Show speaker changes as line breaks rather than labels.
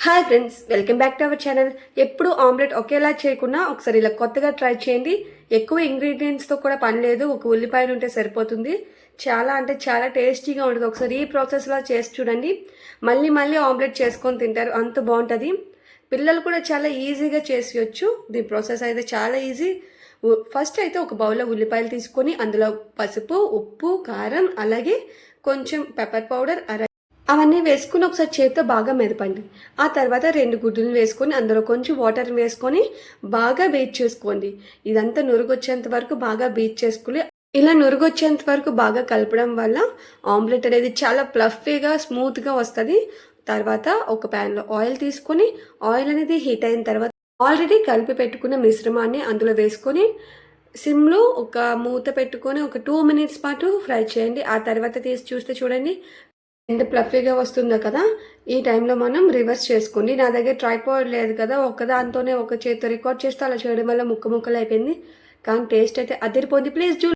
Hi friends, welcome back to our channel. ఎప్పుడు omelette ఒకేలా చేయకుండా ఒకసారి ఇలా కొత్తగా ట్రై చేయండి. ఎక్కువ ఇంగ్రీడియంట్స్తో కూడా పని లేదు, ఒక ఉల్లిపాయలు ఉంటే సరిపోతుంది. చాలా అంటే చాలా టేస్టీగా ఉంటుంది. ఒకసారి ఈ ప్రాసెస్లో చేసి చూడండి, మళ్ళీ మళ్ళీ ఆమ్లెట్ చేసుకొని తింటారు, అంత బాగుంటుంది. పిల్లలు కూడా చాలా ఈజీగా చేసేయచ్చు. దీని ప్రాసెస్ అయితే చాలా ఈజీ. ఫస్ట్ అయితే ఒక బౌల్లో ఉల్లిపాయలు తీసుకొని అందులో పసుపు, ఉప్పు, కారం, అలాగే కొంచెం పెప్పర్ పౌడర్, అవన్నీ వేసుకుని ఒకసారి చేతితో బాగా మెదపండి. ఆ తర్వాత 2 గుడ్డులు వేసుకొని అందులో కొంచెం వాటర్ వేసుకొని బాగా బీట్ చేసుకోండి. ఇదంతా నురుగొచ్చేంత వరకు బాగా బీట్ చేసుకుని ఇలా నురుగొచ్చేంత వరకు బాగా కలపడం వల్ల ఆమ్లెట్ అనేది చాలా ప్లఫీగా స్మూత్గా వస్తుంది. తర్వాత ఒక ప్యాన్లో ఆయిల్ తీసుకొని ఆయిల్ అనేది హీట్ అయిన తర్వాత ఆల్రెడీ కలిపి పెట్టుకున్న మిశ్రమాన్ని అందులో వేసుకొని సిమ్లో ఒక మూత పెట్టుకొని ఒక 2 మినిట్స్ పాటు ఫ్రై చేయండి. ఆ తర్వాత తీసి చూస్తే చూడండి ఎంత ప్లఫీగా వస్తుందో కదా. ఈ టైంలో మనం రివర్స్ చేసుకోండి. నా దగ్గర ట్రైపాడ్ లేదు కదా, ఒక్కదాంతోనే ఒక చేతితో రికార్డ్ చేస్తే అలా చేయడం వల్ల ముక్కలు అయిపోయింది. కానీ టేస్ట్ అయితే అదిరిపోయింది. ప్లీజ్